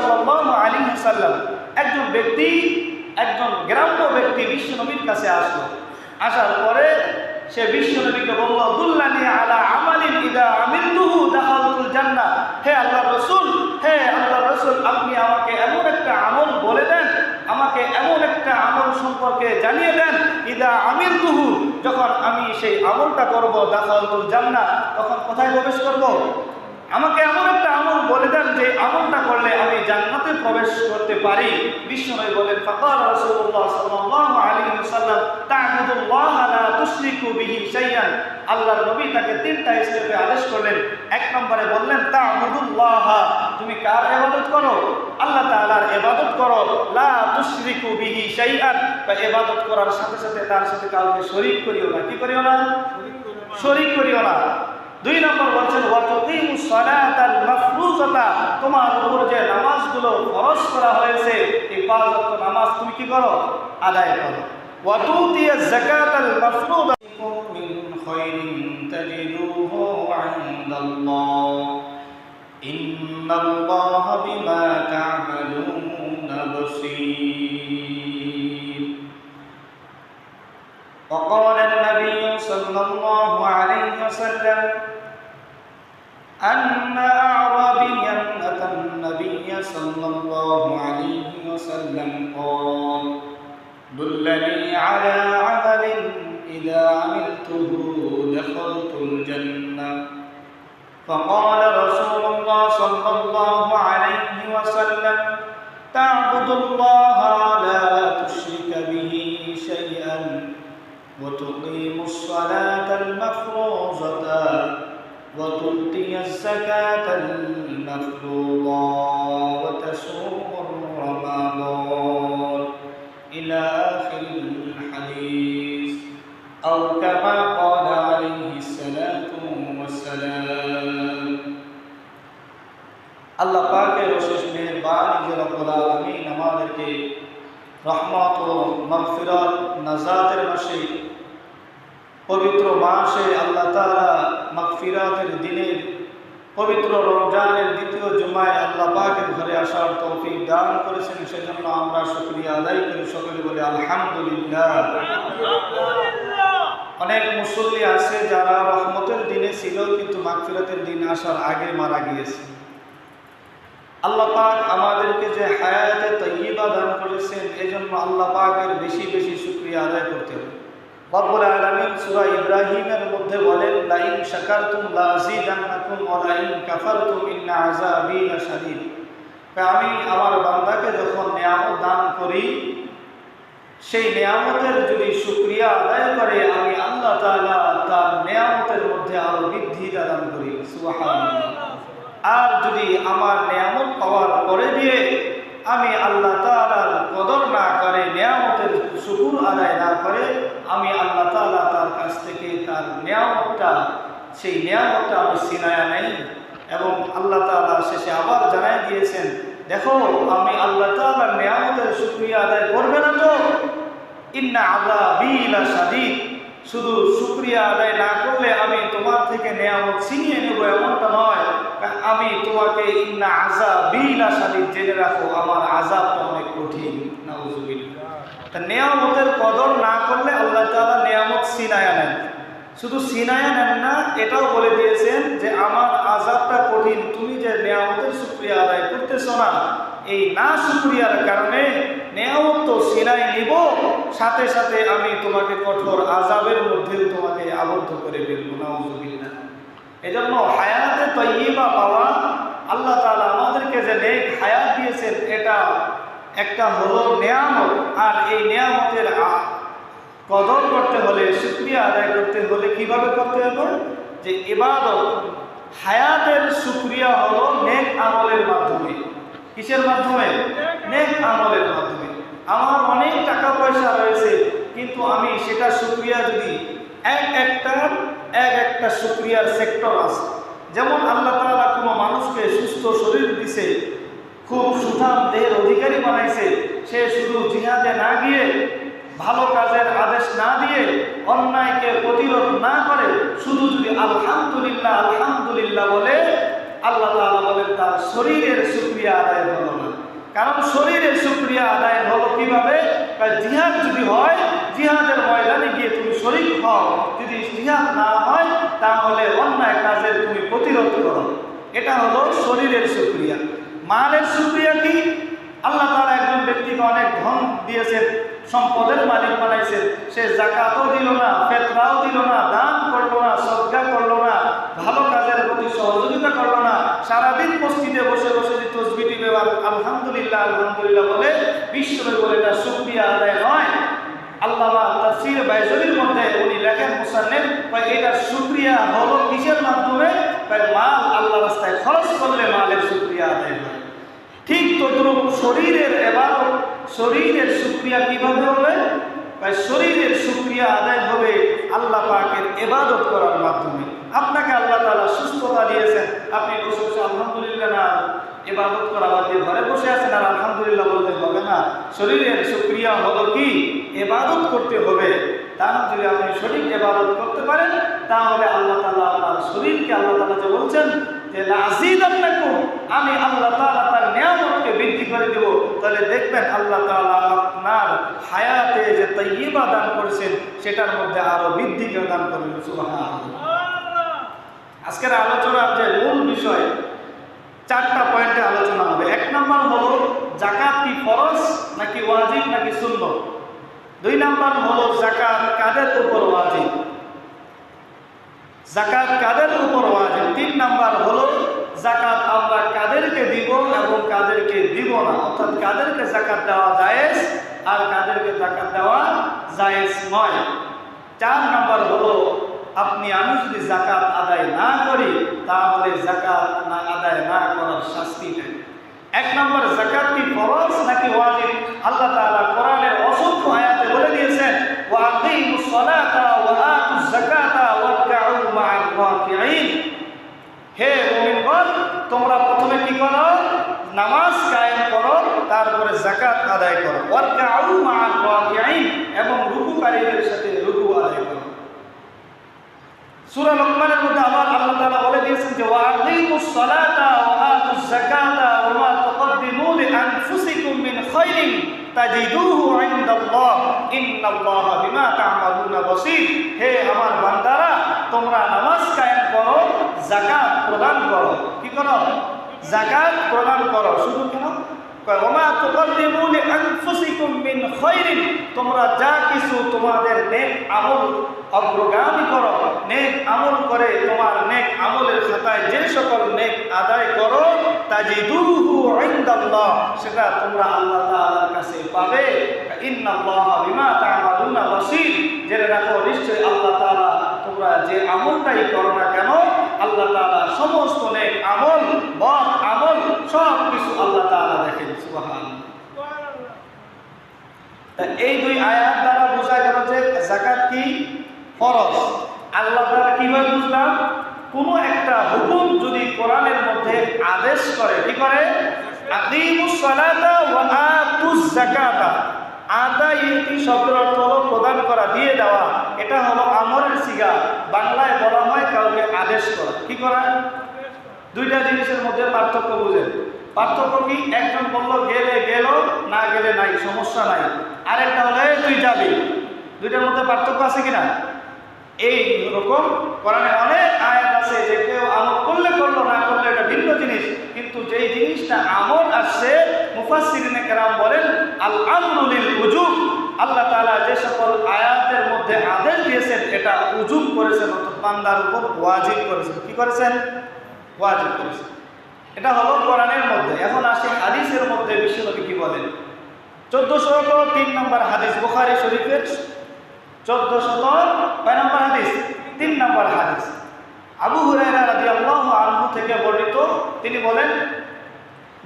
সাল্লাল্লাহু আলাইহি ওয়াসাল্লাম একজন গ্রাম্য ব্যক্তি বিশ্বনবীর কাছে আসলো। আসার পরে সে বিশ্বনবীকে বলল, দুল্লানি আলা আমালিন ইদা আমিলতুহু দাখালতুল জান্নাহ। হে আল্লাহর রাসূল, আপনি আমাকে এমন একটা আমল বলে দেন, আমাকে এমন একটা আমল সম্পর্কে জানিয়ে দেন, ইদা আমিলতুহু, যখন আমি সেই আমলটা করব, দাখালতুল জান্নাহ, তখন কোথায় প্রবেশ করব? আমাকে এমন একটা আমল বলে দেন যে আমলটা করলে আমি জান্নাতে প্রবেশ করতে পারি। বিশ্বনবী বলেন, ফাকাল রাসূলুল্লাহ সাল্লাল্লাহু আলাইহি ওয়াসাল্লাম, তা'বুদুল্লাহ লা তুশরিকু বিহি শাইআন। আল্লাহর নবী তাকে তিনটা স্টেপে আদেশ করলেন। এক নম্বরে বললেন, তা'বুদুল্লাহ, তুমি কার ইবাদত করো? আল্লাহ তাআলার ইবাদত করো। লা তুশরিকু বিহি শাইআন, বা ইবাদত করার সাথে সাথে তার সাথে কাউকে শরীক করিও না। কি করিও না? শরীক করিও না। দুই নম্বর বলছেন, ওয়া তুকিমুস সালাতাল মাফরুজাতা, তোমার উপর যে নামাজগুলো ফরজ করা হয়েছে, এই পাঁচ ওয়াক্ত নামাজ তুমি কি করো? আদায় করো। ওয়া তুতিয়াজ যাকাতাল মাফরুজা মিন খায়রিন তাজিদুহু ইনদাল্লাহ ইন্নাল্লাহা বিমা তা'মালুনা বাসীর। وقال النبي صلى الله عليه وسلم أن أعرابيا أتى النبي صلى الله عليه وسلم قال دلني على عمل إذا عملته دخلت الجنة. فقال رسول الله صلى الله عليه وسلم تعبد الله لا تشرك به شيئا وتقيم الصلاة المفروضة وتؤتي الزكاة المفروضة وتصوم رمضان إلى آخر الحديث أو كما قال عليه الصلاة والسلام. আল্লাহ পাকের অশেষ মেহেরবানি যে রব্বুল আলামিন আমাদেরকে রহমত ও মাগফিরাত নাজাতের মাসে, পবিত্র মাসে আল্লাহ তাআলা মাগফিরাতের দিনের পবিত্র রমজানের দ্বিতীয় জুমায় আল্লাহ পাকের ঘরে আসার তৌফিক দান করেছেন। সেজন্য আমরা শুকরিয়া আদায় করি, সকলে বলে আলহামদুলিল্লাহ। অনেক মুসল্লি আছে যারা রহমতের দিনে ছিল কিন্তু মাগফিরাতের দিন আসার আগে মারা গিয়েছে। আল্লাহ পাক আমাদেরকে যে হায়াতে তাইয়্যিবা দান করেছেন, এজন্য আল্লাহ পাকের বেশি বেশি শুকরিয়া আদায় করতে হবে। রব্বুল আলামিন সূরা ইব্রাহিমের মধ্যে বলেন, লা ইন শাকারতুম লা আযীদান্নাকুম ওয়া লা ইন কাফারতুম ইন্না আযাবী লাশাদীদ। আমি আমার বান্দাকে যখন নিয়ামত দান করি, সেই নিয়ামতের যদি শুকরিয়া আদায় করে, আমি আল্লাহ তাআলা তার নিয়ামতের মধ্যে আরো বৃদ্ধি দান করি। সুবহানাল্লাহ। আর যদি আমার নিয়ামত পাওয়ার পরে দিয়ে আমি আল্লাহ তাআলার কদর না করে, নিয়ামতের শুকর আদায় না করে, আমি আল্লাহ তাআলা তার কাছ থেকে তার সেই নিয়ামতটা আমি ছিনায়া নেই। এবং আল্লাহ তাআলা শেষে আবার জানাই দিয়েছেন, দেখো আমি আল্লাহ তাআলার নিয়ামতের শুকরিয়া আদায় করবে না তো ইন্না আযাবী লাশাদীদ, শুধু শুকরিয়া আদায় না করলে আমি তোমার থেকে নিয়ামত ছিনিয়ে নেব এমনটা নয়। আমি তোমাকে ইন্না আযাবী লাশাদীদ, জেনে রাখো আমার আযাবটা অনেক কঠিন। নাউযুবিল্লাহ। তা নিয়ামতের কদর না করলে আল্লাহ তাআলা নিয়ামত ছিনায়া নেন। শুধু ছিনায়া নেন না, এটাও বলে দিয়েছেন যে আমার আযাবটা কঠিন, তুমি যে নিয়ামতের শুকরিয়া আদায় করতেছো না, এই না শুকরিয়ার কারণে নিয়ামত তো ছিনাই নিব, সাথে সাথে আমি তোমাকে কঠোর আযাবের মধ্যে তোমাকে আবদ্ধ করে ফেলবো। নাউযুবিল্লাহ। এজন্য হায়াতে তাইয়্যিবা পাওয়া, আল্লাহ তাআলা আমাদেরকে যে নেক হায়াত দিয়েছেন, এটা একটা হলো নিয়ামত। আর এই নিয়ামতের কদর করতে হলে, শুকরিয়া আদায় করতে হলে কিভাবে করতে হবে? যে ইবাদত, হায়াতের শুকরিয়া হলো নেক আমলের মাধ্যমে। কিসের মাধ্যমে? নেক আমলের মাধ্যমে। আমার অনেক টাকা পয়সা রয়েছে, কিন্তু আমি সেটা শুকরিয়া যদি এক একটা শুকরিয়ার সেক্টর আছে। যেমন আল্লাহ তাআলা কোনো মানুষকে সুস্থ শরীর দিছে, খুব সুঠাম দেহের অধিকারী বানাইছে, সে শুধু জিহাদে না গিয়ে, ভালো কাজের আদেশ না দিয়ে, অন্যায়কে প্রতিরোধ না করে, শুধু যদি আলহামদুলিল্লাহ আলহামদুলিল্লাহ বলে, আল্লাহ তাআলা বলেন তার শরীরের শুকরিয়া আদায় হলো না। কারণ শরীরের শুকরিয়া আদায় হলো কিভাবে? জিহাদ যদি হয়, জিহাদের ময়দানে গিয়ে তুমি শরীক হও, যদি জিহাদ না হয় তাহলে অন্যায় কাজের তুমি প্রতিরোধ করো। এটা হলো শরীরের শুকরিয়া। মালের শুকরিয়া কি? আল্লাহ তাআলা একজন ব্যক্তিকে অনেক ধন দিয়েছেন, সম্পদের মালিক বানাইছেন, সে যাকাতও দিল না, ফিতরাও দিল না, দান করলো না, সদকা করলো না, ভালো কাজের প্রতি সহযোগিতা করলো না, সারাদিন মসজিদে বসে বসে যে তাসবিহ দিবে আলহামদুলিল্লাহ আলহামদুলিল্লাহ বলে, বিশ্বনবী বলে এটা শুকরিয়া আদায় নয়। আল্লামা তাফসীর বাইজুরীর মধ্যে উনি লেখেন, মুসান্নিফ, এটা শুকরিয়া হলো কিসের মাধ্যমে? মাল আল্লাহর রাস্তায় খরচ করলে মালের শুকরিয়া আদায় হয়। ঠিক তদ্রূপ শরীরের ইবাদত, শরীরের শুকরিয়া কিভাবে হবে? শরীরের শুকরিয়া আদায় হবে আল্লাহ পাকের ইবাদত করার মাধ্যমে। আপনাকে আল্লাহ তাআলা সুস্থতা দিয়েছেন, আপনি বসে বসে আলহামদুলিল্লাহ না ইবাদত করা বাদ দিয়ে ঘরে বসে আছেন আর আলহামদুলিল্লাহ বলতে হবে না। শরীরের শুকরিয়া হলো কি? ইবাদত করতে হবে। তাহলে যদি আপনি সঠিক ইবাদত করতে পারেন তাহলে আল্লাহ তাআলা আপনার শরীরকে, আল্লাহ তাআলা যে বলছেন যে লাযীদান্নাকুম, আমি আল্লাহ তাআলা তার নিয়ামতকে বৃদ্ধি করে দেব, তাহলে দেখবেন আল্লাহ তাআলা আপনার হায়াতে যে তাইয়্যিবা দান করেছেন সেটার মধ্যে আরো বৃদ্ধি দান করবেন। সুবহানাল্লাহ। আজকের আলোচনার যে মূল বিষয়, 4টা পয়েন্টে আলোচনা হবে। 1 নম্বর হলো যাকাত কি ফরজ নাকি ওয়াজিব নাকি সুন্নাত। 2 নম্বর হলো যাকাত কাদের উপর ওয়াজিব, যাকাত কাদের উপর ওয়াজিব। 3 নম্বর হলো যাকাত আমরা কাদেরকে দিব এবং কাদেরকে দিব না, অর্থাৎ কাদেরকে যাকাত দেওয়া জায়েজ আর কাদেরকে যাকাত দেওয়া জায়েজ নয়। 4 নম্বর হলো আপনি আমি যদি যাকাত আদায় না করি তাহলে যাকাত না আদায় না করার শাস্তি নেই। 1 নম্বর, যাকাত কি ফরজ নাকি ওয়াজিব? আল্লাহ তাআলা কোরআনের অসংখ্য আয়াতে বলে দিয়েছেন, ওয়া আকিমুস সালাতা ওয়া আতুজ যাকাতা ওয়ারকাউ মা'আল রাকিঈন। হে মুমিনগণ, তোমরা প্রথমে কি করো? নামাজ কায়েম করো, তারপরে যাকাত আদায় করো। ওয়ারকাউ মা'আল রাকিঈন, এবং রুকুকারীদের সাথে রুকু আদায় করো। সূরা লোকমানের মধ্যে আবার আল্লাহ তাআলা বলে দিয়েছেন যে ওয়া আকিমুস সালাতা ওয়া আতুজ যাকাতা ওয়া মা তুকদ্দিমু লিআনফুসিকুম মিন খায়রিন তাজিদুহু ইনদাল্লাহ ইন্নাল্লাহা বিমা তা'মালুনা বাসীর। হে আমার বান্দারা, তোমরা নামাজ কায়েম করো, যাকাত প্রদান করো। কি করো? যাকাত প্রদান করো। শুধু কেন? ওয়া মা তুকদ্দিমু লিআনফুসিকুম মিন খায়রিন, তোমরা যা কিছু তোমাদের নেক আমল অগ্রগামী করো, নেক আমল করে তোমার নেক আমলের খাতায় যে সকল নেক আদায় করো, তাজিদুহু ইনদাল্লাহ, সেটা তোমরা আল্লাহ তাআলার কাছে পাবে। ইন্নাল্লাহা বিমা তা'মালুনা বাসীর, জেনে রাখো নিশ্চয়ই আল্লাহ তাআলা তোমরা যে আমলটাই করো না কেন, আল্লাহ তাআলা সমস্ত নেক আমল, বদ আমল সব কিছু আল্লাহ তাআলা দেখেন। সুবহানাল্লাহ। এই 2 আয়াত দ্বারা বোঝা গেল যে যাকাত কি ফরজ। আল্লাহ তাআলা কিভাবে বুঝলাম? কোনো একটা হুকুম যদি কোরআনের মধ্যে আদেশ করে, কি করে? আকিমুস সালাতা ওয়া আতুজ যাকাতা। আদায়তি শব্দের অর্থ হলো প্রদান করা, দিয়ে দেওয়া। এটা হলো আমরের সিগা। বাংলায় বলা হয় কাউকে আদেশ করা। কি করা? 2টা জিনিসের মধ্যে পার্থক্য বুঝেন। পার্থক্য কি? একজন বলল গেলে গেল, না গেলে নাই, সমস্যা নাই। আরেকটা হলো তুই যাবি। 2টার মধ্যে পার্থক্য আছে কিনা? এই রকম কোরআনে অনেক আয়াত আছে যে কেউ আমল করলে করলো, না করলে এটা ভিন্ন জিনিস, কিন্তু যেই জিনিসটা আমল আসছে মুফাসসিরিনে কেরাম বলেন আল আমরু লিল উজুব। আল্লাহ তাআলা যে সকল আয়াতের মধ্যে আদেশ দিয়েছেন এটা উজুব করেছেন, অর্থাৎ বান্দার উপর ওয়াজিব করেছেন। কি করেছেন? ওয়াজিব করেছেন। এটা হলো কোরআনের মধ্যে। এখন আসি হাদিসের মধ্যে বিশ্বনবী কি বলেন। 1403 নম্বর হাদিস, বুখারী শরীফের 1400 নম্বর হাদিস, 3 নম্বর হাদিস। আবু হুরায়রা রাদিয়াল্লাহু আনহু থেকে বর্ণিত, তিনি বলেন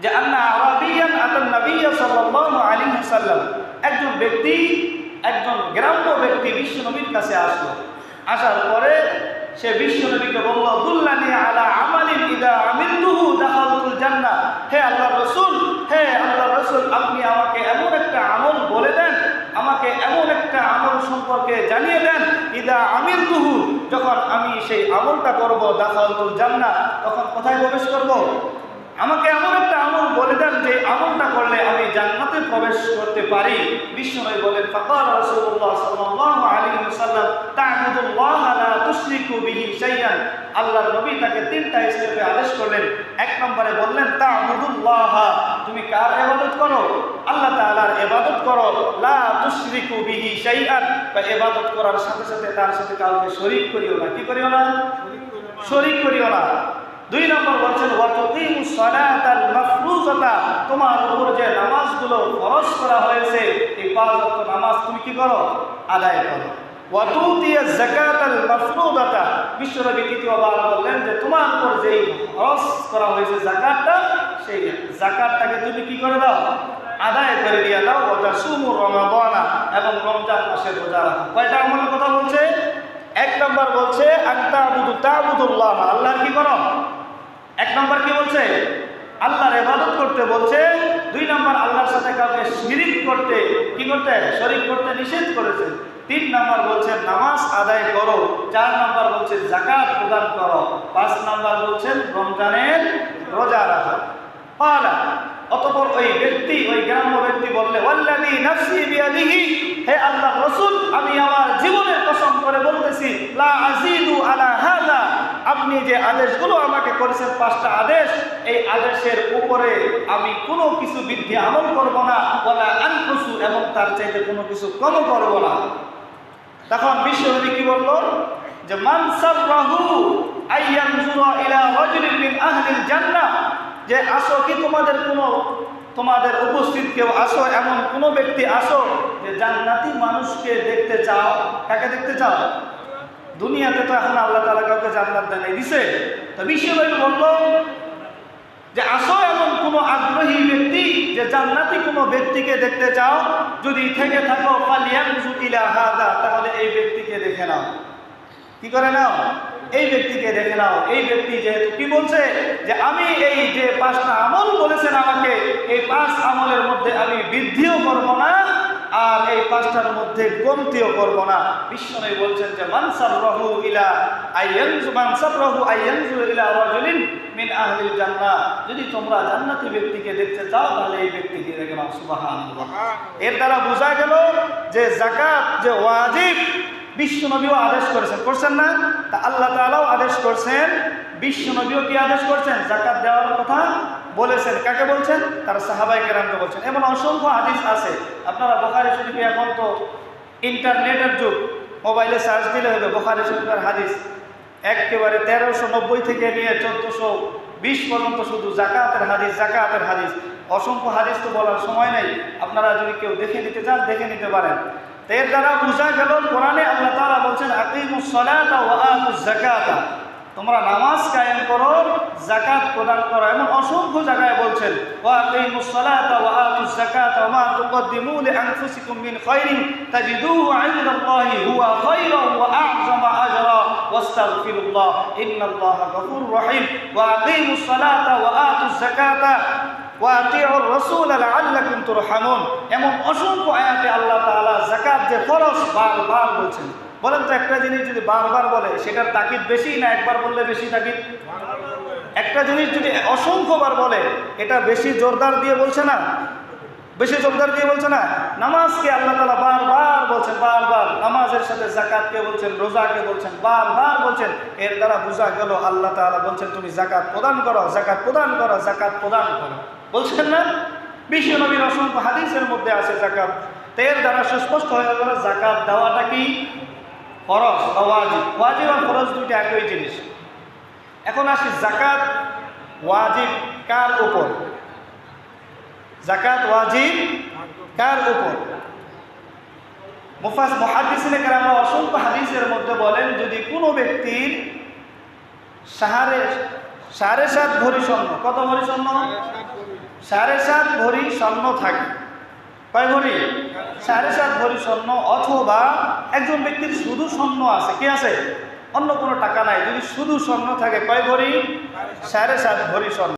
যে আন্না আরাবিয়ান আতান নবী সাল্লাল্লাহু আলাইহি ওয়াসাল্লাম, একজন ব্যক্তি, একজন গ্রাম্য ব্যক্তি বিশ্বনবীর কাছে আসলো। আসার পরে সে বিশ্বনবীকে বলল, দুল্লানি আলা আমালিন ইদা আমিলতুহু দাখালতুল জান্নাহ। হে আল্লাহর রাসূল, হে আল্লাহর রাসূল, আপনি আমাকে এমন একটা আমল বলে দেন, আমাকে এমন একটা আমল সম্পর্কে জানিয়ে দেন, ইদা আমিলতুহু, যখন আমি সেই আমলটা করব, দাখালতুল জান্নাহ, তখন কোথায় প্রবেশ করব? আমাকে এমন একটা আমল বলে দেন যে আমলটা করলে প্রবেশ করতে পারি। বিশ্বনবী বলেন ফাকাল রাসূলুল্লাহ সাল্লাল্লাহু আলাইহি ওয়াসাল্লাম তা'বুদুল্লাহা লা তুশরিকু বিহি শাইআন। আল্লাহর নবী তাকে তিনটা স্টেপে আদেশ করলেন। এক নম্বরে বললেন তা'বুদুল্লাহা, তুমি কার ইবাদত করো? আল্লাহ তাআলার ইবাদত করো। লা তুশরিকু বিহি শাইআন, বা ইবাদত করার সাথে সাথে তার সাথে কাউকে শরীক করিও না। কি করিও না? শরীক করিও না। দুই নম্বর বলছেন ওয়া তুকিমুস সালাতাল মাফরুজাতা, তোমার উপর যে নামাজগুলো ফরজ করা হয়েছে এই পাঁচ ওয়াক্ত নামাজ তুমি কি করো? আদায় করো। ওয়া তুতিয়াজ যাকাতাল মাফরুদাতা, বিশ্বনবী তৃতীয়বার বললেন যে তোমার উপর যেই ফরজ করা হয়েছে যাকাতটা, সেই যাকাতটাকে তুমি কি করে দাও? আদায় করে দিয়ে দাও। ওয়া তাসুমু রমাদানা, এবং রমজান মাসে রোজা রাখো। কয়টা আমলের কথা বলছে? এক নম্বর বলছে তা'বুদুল্লাহ, আল্লাহর কি করো? এক নম্বর কি বলছে? আল্লাহর ইবাদত করতে বলছে। দুই নম্বর আল্লাহর সাথে কাউকে শিরিক করতে কি করতে? শরীক করতে নিষেধ করেছে। তিন নম্বর বলছে নামাজ আদায় করো। চার নম্বর বলছে যাকাত প্রদান করো। পাঁচ নম্বর বলছেন রমজানের রোজা রাখো। পালা, অতঃপর ওই ব্যক্তি, ওই গ্রাম্য ব্যক্তি বললে ওয়াল্লাযী নাফসি বিয়াদিহি, হে আল্লাহর রাসূল, আমি আমার জীবনের কসম করে বলতেছি লা আযীদু আলা হাযা, আপনি যে আদেশগুলো আমাকে করেছেন পাঁচটা আদেশ, এই আদেশের উপরে আমি কোনো কিছু বৃদ্ধি আমল করব না, ওয়ালা আনকুসু, এবং তার চাইতে কোনো কিছু কম করব না। তখন বিশ্বনবী কি বলল যে মান সাররাহু আইয়ানজুরা ইলা রাজুলিন মিন আহলিল জান্নাহ, যে আসো কি তোমাদের উপস্থিত কেউ আসো, এমন কোনো ব্যক্তি আসো যে জান্নাতি মানুষকে দেখতে চাও। কাকে দেখতে চাও? দুনিয়াতে তো এখন আল্লাহ তাআলা কাউকে জান্নাত দেয় নাই, দিছে। তো বিশ্বনবী বলল যে আসো এমন কোনো আগ্রহী ব্যক্তি যে জান্নাতি কোনো ব্যক্তিকে দেখতে চাও, যদি থেকে থাকো ফালিয়ানজু ইলা হাদা, তাহলে এই ব্যক্তিকে দেখে নাও। কি করে নাও? এই ব্যক্তিকে দেখে নাও। এই ব্যক্তি যেহেতু কি বলছে যে আমি এই যে পাঁচটা আমল বলেছেন আমাকে, এই পাঁচ আমলের মধ্যে আমি বৃদ্ধিও করব না, আর এই পাঁচটার মধ্যে কমতিও করব না। বিশ্বনবী বলছেন যে মান সাররাহু আইয়ানজু ইলা রাজুলিন মিন আহলিল জান্নাহ, যদি তোমরা জান্নাতি ব্যক্তিকে দেখতে চাও তাহলে এই ব্যক্তিকে দেখে নাও। সুবহানাল্লাহ। এর দ্বারা বোঝা গেল যে যাকাত যে ওয়াজিব, বিশ্বনবীও আদেশ করেছেন, করছেন না? তা আল্লাহ তাআলাও আদেশ করছেন, বিশ্বনবীও কি আদেশ করছেন? যাকাত দেওয়ার কথা বলেছেন। কাকে বলছেন? তার সাহাবায়ে কেরামকে বলছেন। এমন অসংখ্য হাদিস আছে। আপনারা বুখারী শরীফে, এখন তো ইন্টারনেটের যুগ, মোবাইলে সার্চ দিলে হবে বুখারী শরীফের হাদিস, একেবারে 1390 থেকে নিয়ে 1420 পর্যন্ত শুধু যাকাতের হাদিস। অসংখ্য হাদিস তো বলার সময় নেই, আপনারা যদি কেউ দেখে নিতে চান দেখে নিতে পারেন। এর দ্বারা বোঝা গেল কোরআনে আল্লাহ তাআলা বলছেন আকিমুস সালাতা ওয়া আতুজ যাকাতা, তোমরা নামাজ কায়েম করো, যাকাত প্রদান করো। এমন অসংখ্য জায়গায় বলছেন ওয়া আকিমুস সালাতা ওয়া আতুজ যাকাতা ওয়া মা তুকদ্দিমু লিআনফুসিকুম মিন খায়রিন তাজিদুহু ইনদাল্লাহি হুয়া খায়রান ওয়া আ'যামা আজরা ওয়াস্তাগফিরুল্লাহ ইন্নাল্লাহা গফুরুর রহিম। ওয়া আকিমুস সালাতা ওয়া আতুজ যাকাতা ওয়া আতিউর রাসূল লাআল্লাকুম তুরহামুন। এমন অসংখ্য আয়াতে আল্লাহ তাআলা যাকাত যে ফরজ বারবার বলছেন। বলেন তো একটা জিনিস যদি বারবার বলে সেটার তাকিদ বেশি না একবার বললে বেশি তাকিদ? একটা জিনিস যদি অসংখ্যবার বলে এটা বেশি জোরদার দিয়ে বলছে না? বেশি জোরদার দিয়ে বলছে না? নামাজকে আল্লাহ তাআলা বারবার বলছেন, বারবার নামাজের সাথে যাকাতকে বলছেন, রোজাকে বলছেন, বারবার বলছেন। এর দ্বারা বোঝা গেল আল্লাহ তাআলা বলছেন তুমি যাকাত প্রদান করো, যাকাত প্রদান করো, যাকাত প্রদান করো, বলছেন না? বিশ্বনবীর অসংখ্য হাদিসের মধ্যে আছে যাকাত। এর দ্বারা সুস্পষ্ট হয়ে গেল যাকাত দেওয়াটা কি ফরজ বা ওয়াজিব। ওয়াজিব আর ফরজ দুইটা একই জিনিস। এখন আসি যাকাত ওয়াজিব কার উপর? যাকাত ওয়াজিব কার উপর? মুহাদ্দিসিনে কেরাম অসংখ্য হাদিসের মধ্যে বলেন যদি কোনো ব্যক্তির 7.5 ভরি স্বর্ণ, কত ভরি স্বর্ণ? 7.5 ভরি স্বর্ণ থাকে। কয় ভরি? 7.5 ভরি স্বর্ণ। অথবা একজন ব্যক্তির শুধু স্বর্ণ আছে, কি আছে? অন্য কোনো টাকা নাই, যদি শুধু স্বর্ণ থাকে, কয় ভরি? 7.5 ভরি স্বর্ণ।